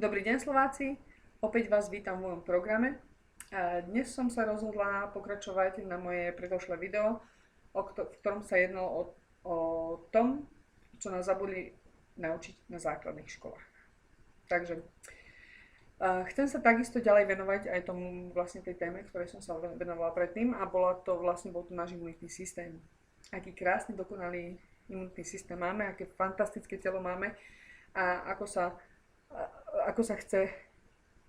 Dobrý deň Slováci, opäť vás vítam v mojom programe. Dnes som sa rozhodla pokračovať na moje predošlé video, v ktorom sa jednalo o tom, čo nás zabudli naučiť na základných školách. Takže chcem sa takisto ďalej venovať aj tomu vlastne tej téme, ktorej som sa venovala predtým a bol to náš imunitný systém. Aký krásny, dokonalý imunitný systém máme, aké fantastické telo máme a ako sa chce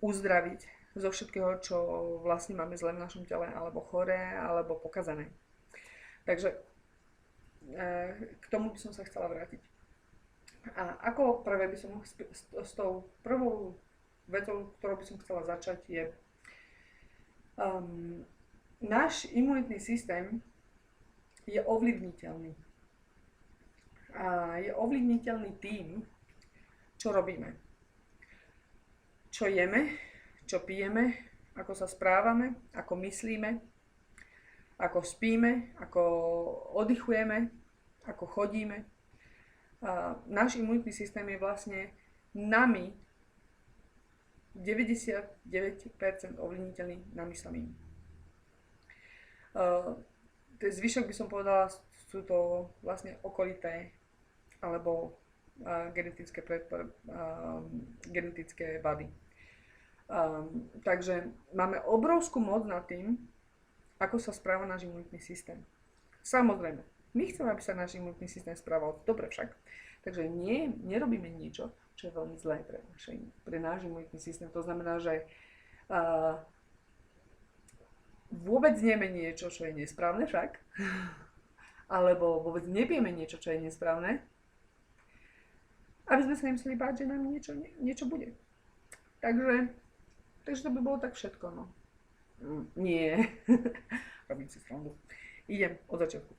uzdraviť zo všetkého, čo vlastne máme zle v našom tele, alebo choré, alebo pokazané. Takže k tomu by som sa chcela vrátiť. A ako prvé by som s tou prvou vetou, ktorou by som chcela začať, je náš imunitný systém je ovlivniteľný. A je ovlivniteľný tým, čo robíme. Čo jeme, čo pijeme, ako sa správame, ako myslíme, ako spíme, ako oddychujeme, ako chodíme. Náš imunitný systém je vlastne nami 99% ovlivniteľný nami samým. Zvyšok by som povedala, sú to vlastne okolité alebo genetické vady. Takže máme obrovskú moc nad tým, ako sa správa náš imunitný systém. Samozrejme, my chceme, aby sa náš imunitný systém správal dobre však. Takže nerobíme niečo, čo je veľmi zlé pre náš imunitný systém. To znamená, že vôbec nieme niečo, čo je nesprávne však, alebo vôbec nepijeme niečo, čo je nesprávne, aby sme sa nemuseli báť, že nám niečo bude. Takže to by bolo tak všetko, no. Nie. Robím si srandu. Idem od začiatku.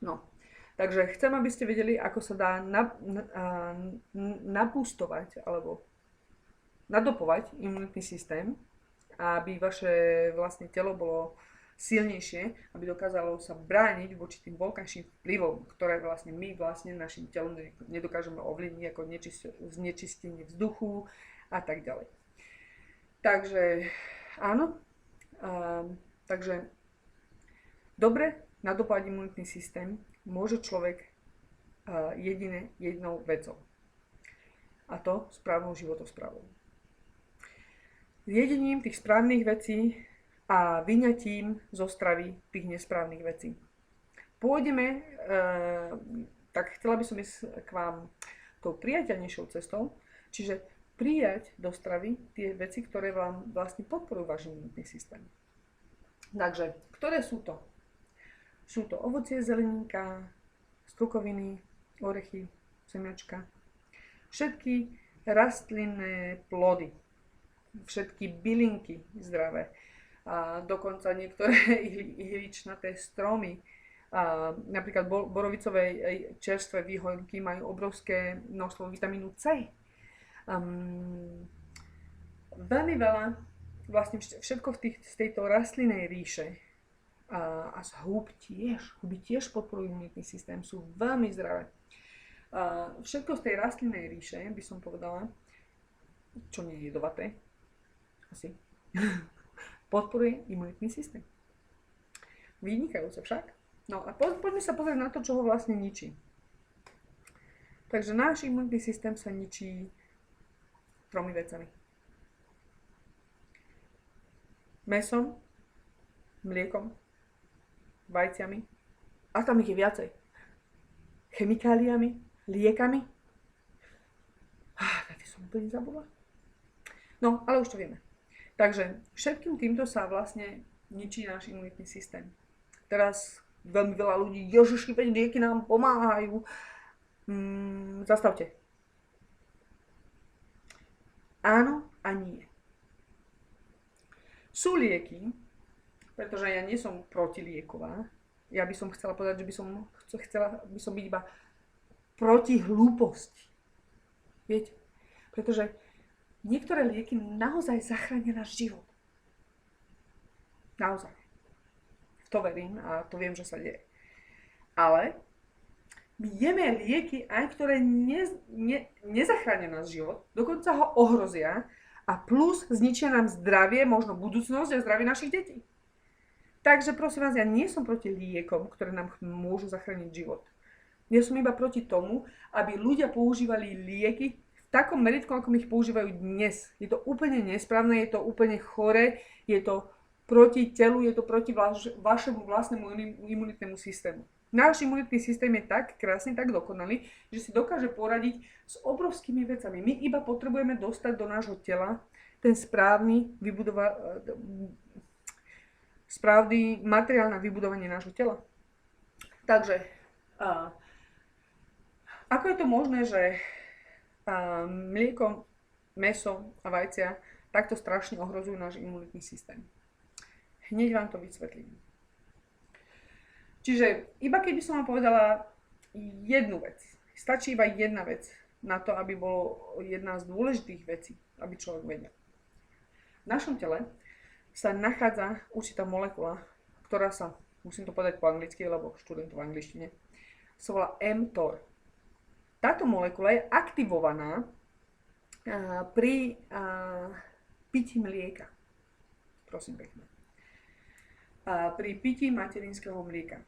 No. Takže chcem, aby ste vedeli, ako sa dá napústovať alebo nadopovať imunitný systém, aby vaše vlastne telo bolo silnejšie, aby dokázalo sa brániť voči tým vonkajším vplyvom, ktoré vlastne my našim telom nedokážeme ovlivniť, ako znečistenie vzduchu a tak ďalej. Takže áno, takže dobre nadopať imunitný systém môže človek jednou vecou. A to správnou životosprávou. Jedením tých správnych vecí a vyňatím zo stravy tých nesprávnych vecí. Pôjdeme, tak chcela by som ísť k vám tou priateľnejšou cestou, čiže prijať do stravy tie veci, ktoré vám vlastne podporujú váš imunitný systém. Takže, ktoré sú to? Sú to ovocie, zeleninka, strukoviny, orechy, semiačka, všetky rastlinné plody, všetky bylinky zdravé, a dokonca niektoré ihličnaté stromy, napríklad borovicové čerstvé výhonky majú obrovské množstvo vitamínu C. Veľmi veľa, vlastne všetko z tejto rastlinnej ríše a z húb tiež podporujú imunitný systém, sú veľmi zdravé. Všetko z tej rastlinnej ríše, by som povedala, čo nie je jedovaté, asi, podporuje imunitný systém. Vynikajúce však. No a poďme sa pozrieť na to, čo ho vlastne ničí. Takže náš imunitný systém sa ničí tromi vecami. Mäsom, mliekom, vajciami, a tam ich je viacej. Chemikáliami, liekami. Tak som úplne zabudla. No, ale už to vieme. Takže všetkým týmto sa vlastne ničí náš imunitný systém. Teraz veľmi veľa ľudí, ježiši, veď lieky nám pomáhajú. Zastavte. Áno a nie. Sú lieky, pretože ja nie som protilieková. Ja by som chcela povedať, že by som byť iba proti hlúposti. Viete? Pretože niektoré lieky naozaj zachránia náš život. Naozaj. V to verím a to viem, že sa deje. Ale My jeme lieky, aj ktoré nezachránia náš život, dokonca ho ohrozia a plus zničia nám zdravie, možno budúcnosť a zdravie našich detí. Takže prosím vás, ja nie som proti liekom, ktoré nám môžu zachrániť život. Ja som iba proti tomu, aby ľudia používali lieky v takom meritku, ako ich používajú dnes. Je to úplne nesprávne, je to úplne chore, je to proti telu, je to proti vašemu vlastnému imunitnému systému. Náš imunitný systém je tak krásny, tak dokonalý, že si dokáže poradiť s obrovskými vecami. My iba potrebujeme dostať do nášho tela ten správny materiál na vybudovanie nášho tela. Takže, ako je to možné, že mlieko, mäso a vajcia takto strašne ohrozujú náš imunitný systém? Hneď vám to vysvetlím. Čiže iba keby som vám povedala jednu vec, stačí iba jedna vec na to, aby bolo jedna z dôležitých vecí, aby človek vedel. V našom tele sa nachádza určitá molekula, ktorá sa, musím to povedať po anglicky, lebo študent v angličtine, sa volá mTOR. Táto molekula je aktivovaná pri pití mlieka. Prosím pekne. Pri pití materinského mlieka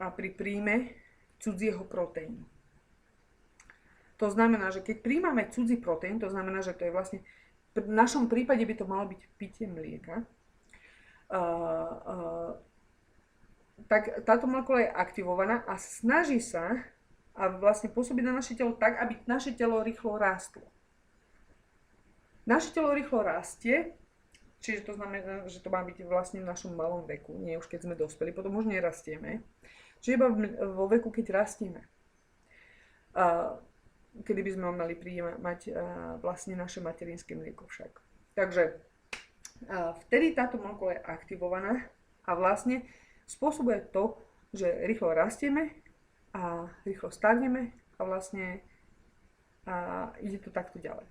a pri príjme cudzieho proteínu. To znamená, že keď príjmame cudzí proteín, to znamená, že to je vlastne, v našom prípade by to malo byť pitie mlieka, tak táto molekula je aktivovaná a snaží sa a vlastne pôsobí na naše telo tak, aby naše telo rýchlo rástlo. Naše telo rýchlo rastie, čiže to znamená, že to má byť vlastne v našom malom veku, nie už keď sme dospeli, potom už nerastieme. Čiže iba vo veku, keď rastieme. Kedy by sme mali mať vlastne naše materinské mlieko však. Takže vtedy táto molekula je aktivovaná a vlastne spôsobuje to, že rýchlo rastieme a rýchlo starneme a vlastne ide to takto ďalej.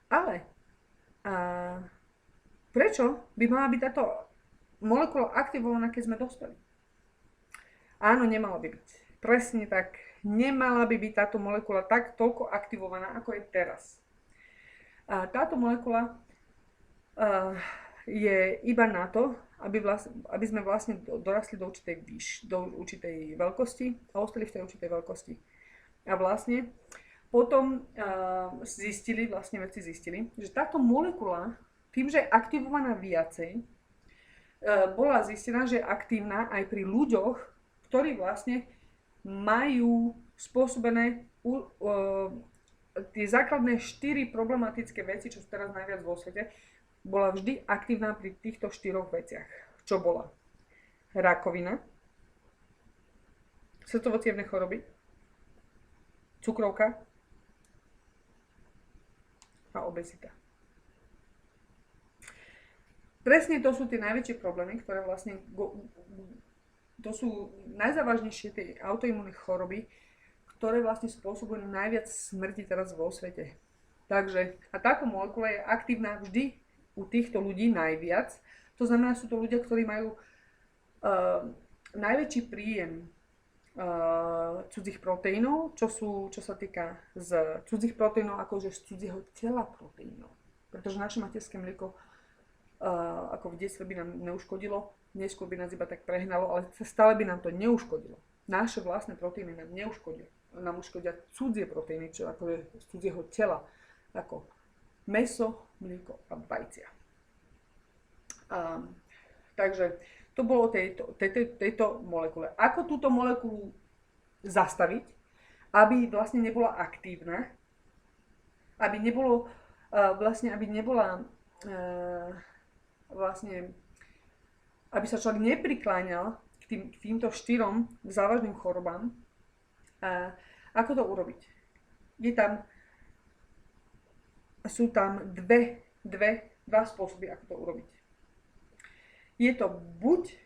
Ale prečo by mala byť táto molekula aktivovaná, keď sme dospeli? Áno, nemala by byť. Presne tak. Nemala by byť táto molekula tak toľko aktivovaná, ako je teraz. Táto molekula je iba na to, aby sme vlastne dorastli do určitej veľkosti a ostali v tej určitej veľkosti. A vlastne potom vedci zistili, že táto molekula, tým, že je aktivovaná viacej, bola zistená, že je aktívna aj pri ľuďoch, ktorí vlastne majú spôsobené tie základné 4 problematické veci, čo sú teraz najviac vo svete, bola vždy aktívna pri týchto 4 veciach. Čo bola? Rakovina, srdcovo-cievne choroby, cukrovka a obezita. Presne to sú tie najväčšie problémy, ktoré vlastne, to sú najzávažnejšie tie autoimmunné choroby, ktoré vlastne spôsobujú najviac smrti teraz vo svete. Takže, a táto molekula je aktívna vždy u týchto ľudí najviac. To znamená, sú to ľudia, ktorí majú najväčší príjem cudzích proteínov, čo sa týka z cudzích proteínov, akože z cudzieho tela proteínov. Pretože naše materské mlieko ako v detstve by nám neuškodilo, neskôr by nás iba tak prehnalo, ale stále by nám to neuškodilo. Naše vlastné proteíny nám neuškodia. Nám uškodia cudzie proteíny, čo akože z cudzieho tela, ako mäso, mlieko a vajcia. Takže to bolo tejto molekule. Ako túto molekulu zastaviť, aby vlastne nebola aktívna, aby aby sa človek neprikláňal k týmto 4 závažným chorobám. Ako to urobiť? Sú tam dva spôsoby, ako to urobiť. Je to buď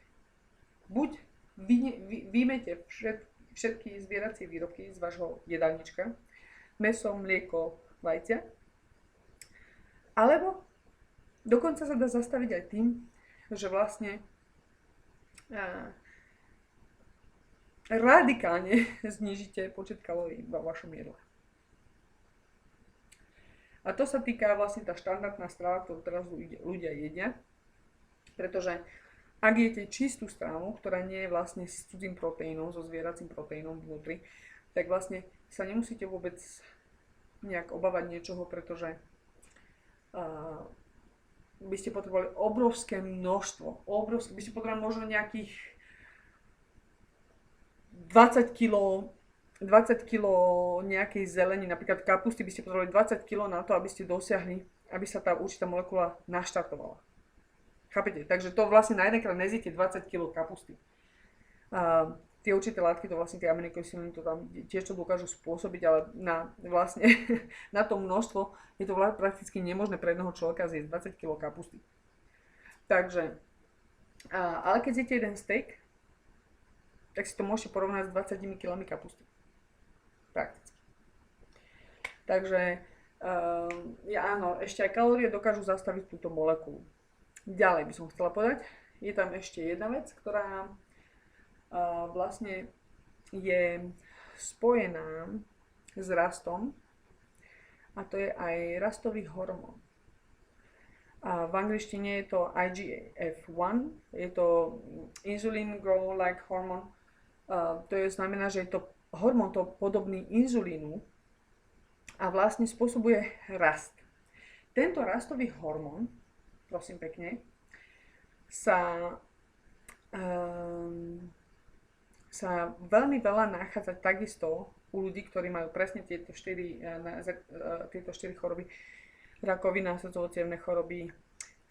vymete všetky zvieracie výrobky z vášho jedálnička, mäso, mlieko, vajcia, alebo dokonca sa dá zastaviť aj tým, že vlastne radikálne znížite počet kalórií vo vašom jedle. A to sa týka vlastne tá štandardná strava, ktorú teraz ľudia jedia, pretože ak jete čistú stravu, ktorá nie je vlastne s cudzým proteínom, so zvieracím proteínom vnútri, tak vlastne sa nemusíte vôbec nejak obávať niečoho, pretože by ste potrebovali obrovské množstvo, by ste potrebovali možno nejakých 20 kg nejakej zelení, napríklad kapusty by ste potrebovali 20 kg na to, aby ste dosiahli, aby sa tá určitá molekula naštartovala. Chápete? Takže to vlastne na jedenkrát nezjete 20 kg kapusty. Tie určité látky, to vlastne tie aminokyseliny to tam tiež to dokážu spôsobiť, ale vlastne na to množstvo je to prakticky nemožné pre jedného človeka zjesť 20 kg kapusty. Takže, ale keď zjete jeden steak, tak si to môžete porovnať s 20 kg kapusty. Prakticky. Takže, áno, ešte aj kalórie dokážu zastaviť túto molekulu. Ďalej by som chcela povedať, je tam ešte jedna vec, ktorá vlastne je spojená s rastom, a to je aj rastový hormón. A v angličtine je to IGF-1, je to Insulin Grow-like hormone, to je znamená, že je to hormón to podobný inzulínu a vlastne spôsobuje rast. Tento rastový hormón, prosím pekne, sa veľmi veľa nachádza takisto u ľudí, ktorí majú presne tieto 4 choroby, rakovina, srdcovo-cievne choroby,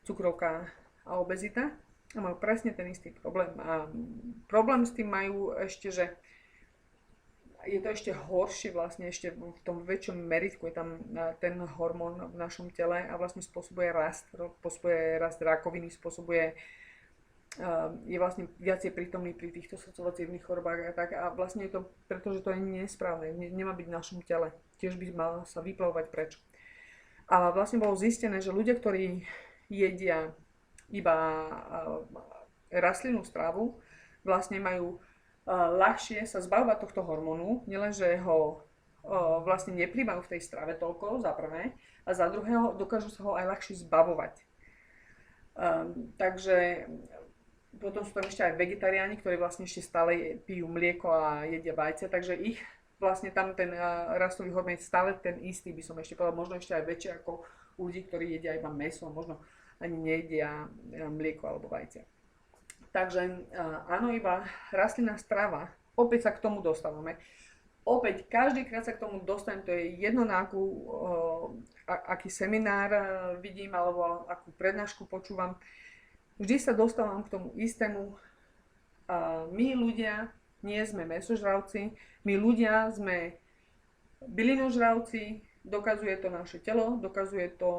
cukrovka a obezita, a majú presne ten istý problém. A problém s tým majú ešte, že je to ešte horšie vlastne, ešte v tom väčšom meritku je tam ten hormón v našom tele a vlastne spôsobuje rast rakoviny, je vlastne viacej prítomný pri týchto srdcovo-cievnych chorobách a tak. A vlastne je to, pretože to je nesprávne, nemá byť v našom tele, tiež by mal sa vyplavovať preč. A vlastne bolo zistené, že ľudia, ktorí jedia iba rastlinnú stravu, vlastne majú ľahšie sa zbavovať tohto hormónu, nielenže ho vlastne nepríjmajú v tej strave toľko, za prvé, a za druhého dokážu sa ho aj ľahšie zbavovať. Takže potom sú tam ešte aj vegetariáni, ktorí vlastne ešte stále pijú mlieko a jedia vajce, takže ich vlastne tam ten rastový hormón je stále ten istý, by som ešte povedal, možno ešte aj väčšie ako u ľudí, ktorí jedia iba mäso, možno ani nejedia mlieko alebo vajce. Takže áno, iba rastlinná strava, opäť sa k tomu dostávame. Opäť, každýkrát sa k tomu dostanem, to je jedno na aký seminár vidím alebo akú prednášku počúvam. Vždy sa dostávam k tomu istému. My ľudia nie sme mäsožravci, my ľudia sme bylinožravci, dokazuje to naše telo, dokazuje to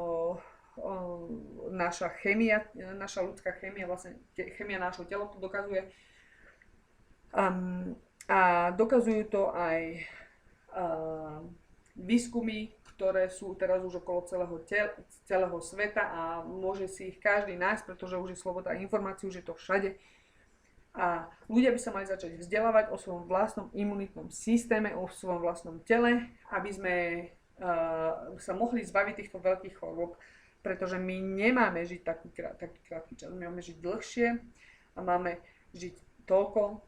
naša chémia, naša ľudská chémia, vlastne chémia nášho tela to dokazuje. A dokazujú to aj výskumy, ktoré sú teraz už okolo celého sveta a môže si ich každý nájsť, pretože už je sloboda informácií, už je to všade. A ľudia by sa mali začať vzdelávať o svojom vlastnom imunitnom systéme, o svojom vlastnom tele, aby sme sa mohli zbaviť týchto veľkých chorôb, pretože my nemáme žiť taký krátky čas, my máme žiť dlhšie a máme žiť toľko,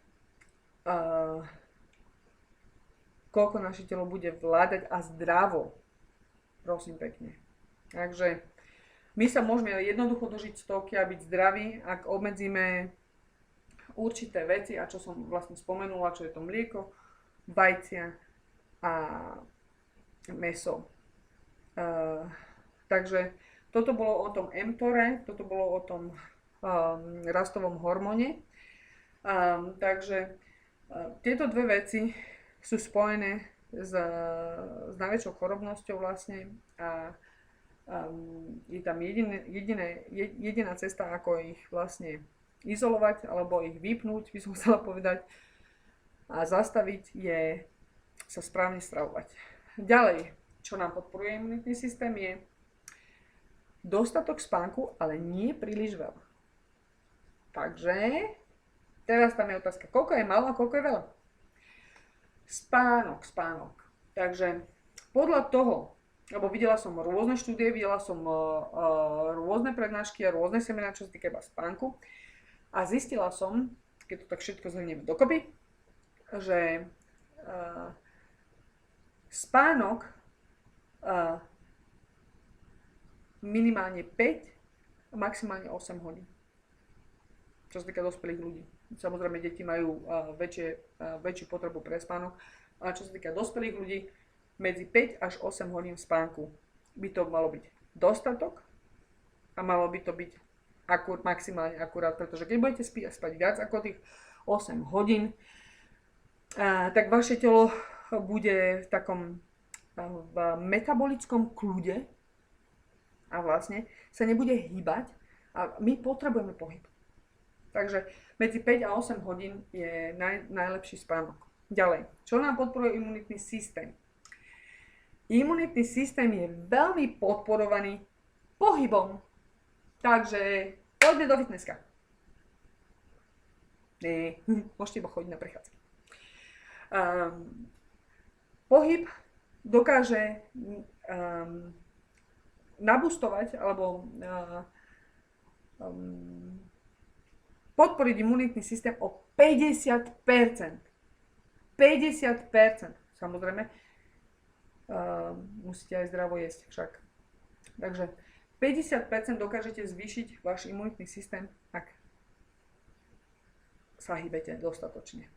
koľko naše telo bude vládať a zdravo, prosím pekne. Takže my sa môžeme jednoducho dožiť stovky a byť zdraví, ak obmedzíme určité veci, a čo som vlastne spomenula, čo je to mlieko, vajcia a mäso. Takže toto bolo o tom mTORe, toto bolo o tom rastovom hormóne. Takže tieto dve veci sú spojené s najväčšou chorobnosťou vlastne a je tam jediná cesta, ako ich vlastne izolovať alebo ich vypnúť, by som chcela povedať, a zastaviť je sa správne stravovať. Ďalej, čo nám podporuje imunitný systém, je dostatok spánku, ale nie príliš veľa. Takže teraz tam je otázka, koľko je málo a koľko je veľa. Spánok. Takže podľa toho, lebo videla som rôzne štúdie, videla som rôzne prednášky a rôzne semináre, čo sa týka iba spánku. A zistila som, keď to tak všetko zhrniem dokopy, že spánok minimálne 5, maximálne 8 hodín. Čo sa týka dospelých ľudí. Samozrejme, deti majú väčšiu potrebu pre spánok. A čo sa týka dospelých ľudí, medzi 5 až 8 hodín spánku by to malo byť dostatok a malo by to byť maximálne akurát, pretože keď budete spať viac ako tých 8 hodín, tak vaše telo bude v takom v metabolickom kľude a vlastne sa nebude hýbať a my potrebujeme pohyb. Takže medzi 5 a 8 hodín je najlepší spánok. Ďalej, čo nám podporuje imunitný systém? Imunitný systém je veľmi podporovaný pohybom. Takže poďme do fitnesska. Môžete iba chodiť na prechádzky. Pohyb dokáže nabustovať alebo podporiť imunitný systém o 50%. 50%. Samozrejme, musíte aj zdravo jesť však. Takže 50% dokážete zvýšiť váš imunitný systém, ak sa hýbete dostatočne.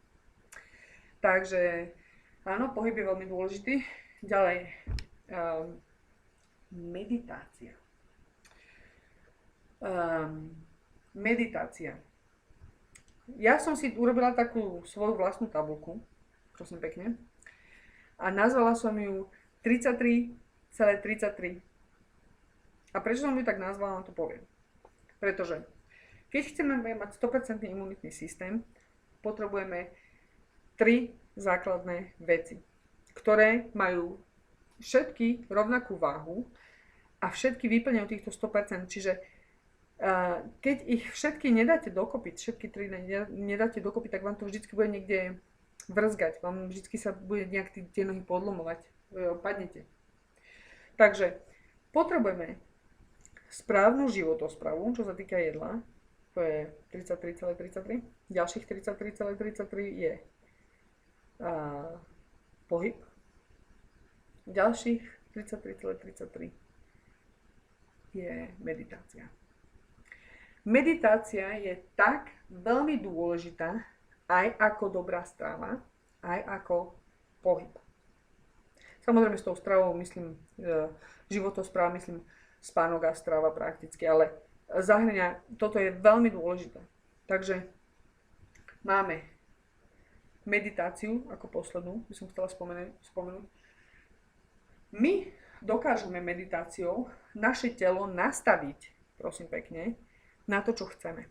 Takže áno, pohyb je veľmi dôležitý. Ďalej, meditácia. Meditácia. Ja som si urobila takú svoju vlastnú tabuľku, prosím pekne, a nazvala som ju 33,33. A prečo som ju tak nazvala, vám to poviem. Pretože keď chceme mať 100% imunitný systém, potrebujeme 3 základné veci, ktoré majú všetky rovnakú váhu a všetky vyplňajú týchto 100%. Čiže keď ich všetky nedáte dokopy, všetky 3 nedáte dokopy, tak vám to vždycky bude niekde vrzgať. Vám vždycky sa bude nejak tie nohy podlomovať. Padnete. Takže potrebujeme správnu životosprávu, čo sa týka jedla. To je 33,33. Ďalších 33,33 je pohyb. Ďalších 33,33 je meditácia. Meditácia je tak veľmi dôležitá aj ako dobrá strava, aj ako pohyb. Samozrejme s tou stravou myslím životospráva, myslím spánok a strava prakticky, ale zahrňa, toto je veľmi dôležité. Takže máme meditáciu ako poslednú, by som chcela spomenúť. My dokážeme meditáciou naše telo nastaviť, prosím pekne, na to, čo chceme.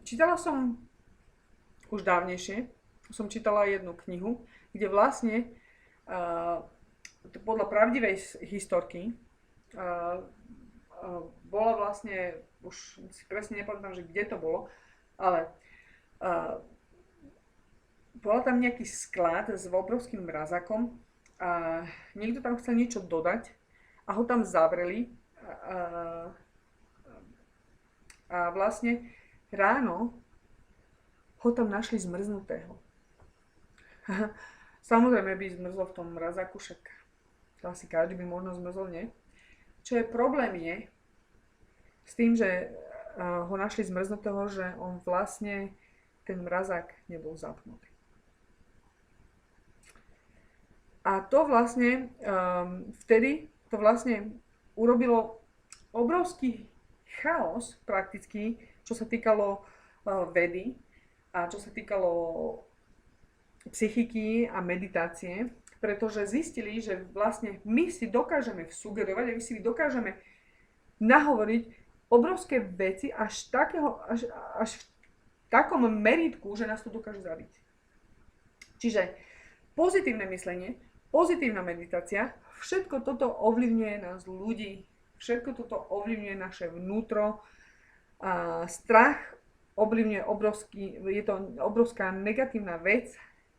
Čítala som už dávnejšie, som čítala jednu knihu, kde vlastne podľa pravdivej historky bola vlastne, už si presne nepamätám, že kde to bolo, ale bola tam nejaký sklad s obrovským mrazakom a niekto tam chcel niečo dodať a ho tam zavreli a vlastne ráno ho tam našli zmrznutého. Samozrejme by zmrzlo v tom mrazáku, však to asi každý by možno zmrzol, nie? Čo je problém je s tým, že ho našli zmrznutého, že on vlastne ten mrazák nebol zapnutý. A to vlastne vtedy to vlastne urobilo obrovský chaos prakticky, čo sa týkalo vedy a čo sa týkalo psychiky a meditácie, pretože zistili, že vlastne my si dokážeme sugerovať a my si dokážeme nahovoriť obrovské veci až v takom meritku, že nás to dokáže zabiť. Čiže pozitívne myslenie, pozitívna meditácia, všetko toto ovplyvňuje nás ľudí, všetko toto ovplyvňuje naše vnútro a strach ovplyvňuje je to obrovská negatívna vec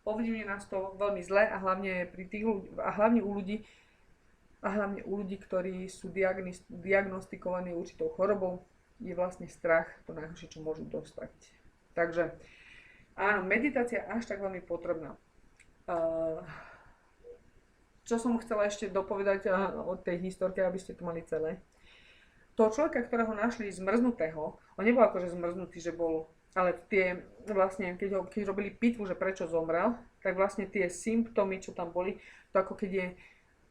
ovplyvňuje nás to veľmi zle a hlavne pri tých a hlavne u ľudí, ktorí sú diagnostikovaní určitou chorobou, je vlastne strach to najhoršie, čo môžu dostať. Takže áno, meditácia až tak veľmi potrebná. Čo som chcela ešte dopovedať od tej historky, aby ste to mali celé. Toho človeka, ktorého našli zmrznutého, on nebol akože zmrznutý, že bol, ale tie vlastne, keď robili pitvu, že prečo zomrel, tak vlastne tie symptómy, čo tam boli, to ako keď je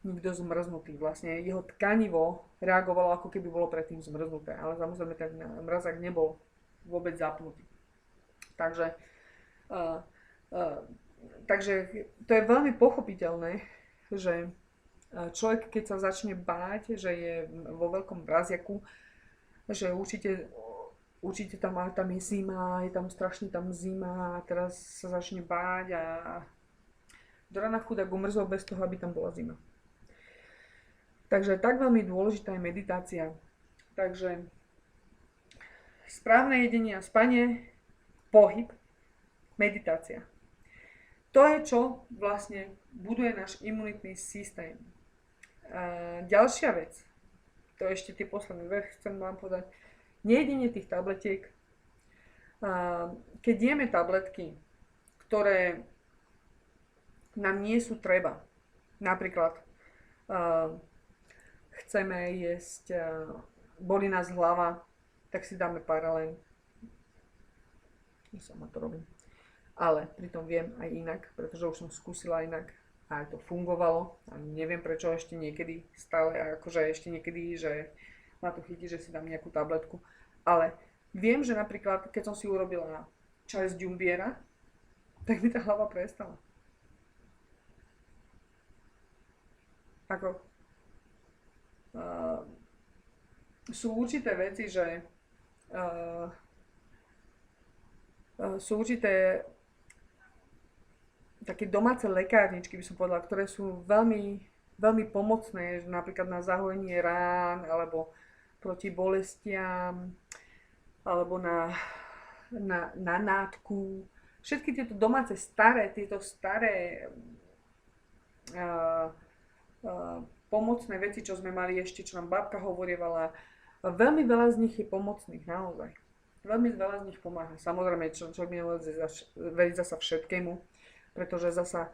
niekto zmrznutý. Vlastne jeho tkanivo reagovalo, ako keby bolo predtým zmrznuté, ale samozrejme ten mrazák nebol vôbec zapnutý. Takže to je veľmi pochopiteľné, že človek, keď sa začne báť, že je vo veľkom mraziaku, že určite tam je zima, je tam strašne zima a teraz sa začne báť a do rana chudák umrzol bez toho, aby tam bola zima. Takže tak veľmi dôležitá je meditácia. Takže správne jedenie a spanie, pohyb, meditácia. To je, čo vlastne buduje náš imunitný systém. Ďalšia vec, to je ešte tie posledné veci, chcem vám povedať, nejedenie tých tabletiek. Keď jeme tabletky, ktoré nám nie sú treba, napríklad chceme jesť, bolí nás hlava, tak si dáme Paralen. Ja sama to robím. Ale pritom viem aj inak, pretože už som skúsila inak a to fungovalo. A neviem prečo ešte niekedy, stále akože ešte niekedy, že ma to chytí, že si dám nejakú tabletku. Ale viem, že napríklad, keď som si urobila čaj z ďumbiera, tak mi tá hlava prestala. Ako sú určité veci, že sú určité také domáce lekárničky, by som povedala, ktoré sú veľmi, veľmi pomocné, napríklad na zahojenie rán, alebo proti bolestiam, alebo na nádchu. Všetky tieto domáce tieto staré pomocné veci, čo sme mali ešte, čo nám babka hovorievala, veľmi veľa z nich je pomocných, naozaj. Veľmi veľa z nich pomáha. Samozrejme, človek nemôže veriť zasa všetkému, pretože zasa,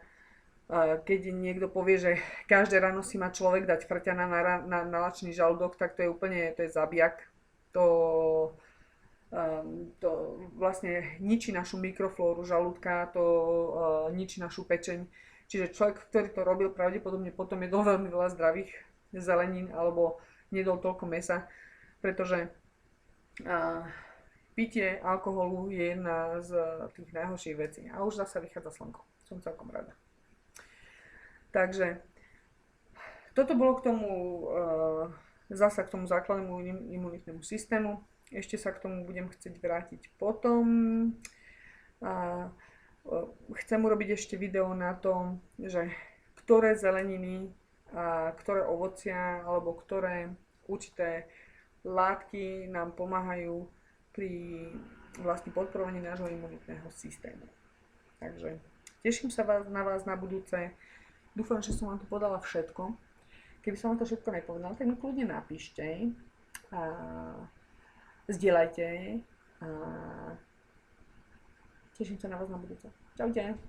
keď niekto povie, že každé ráno si má človek dať frťana na lačný žalúdok, tak to je zabijak. To vlastne ničí našu mikroflóru žalúdka, to ničí našu pečeň. Čiže človek, ktorý to robil, pravdepodobne potom jedol veľmi veľa zdravých zelenín alebo nedol toľko mesa, pretože pitie alkoholu je jedna z tých najhorších vecí. A už zase vychádza slnko. Som celkom rada. Takže toto bolo k tomu zasa k tomu základnému imunitnému systému. Ešte sa k tomu budem chcieť vrátiť potom. Chcem urobiť ešte video na to, že ktoré zeleniny, ktoré ovocia alebo ktoré určité látky nám pomáhajú pri vlastne podporovaní nášho imunitného systému. Takže teším sa na vás na budúce. Dúfam, že som vám to podala všetko. Keby som vám to všetko nepovedala, tak mi kľudne napíšte a zdieľajte a teším sa na vás na budúce. Čaute.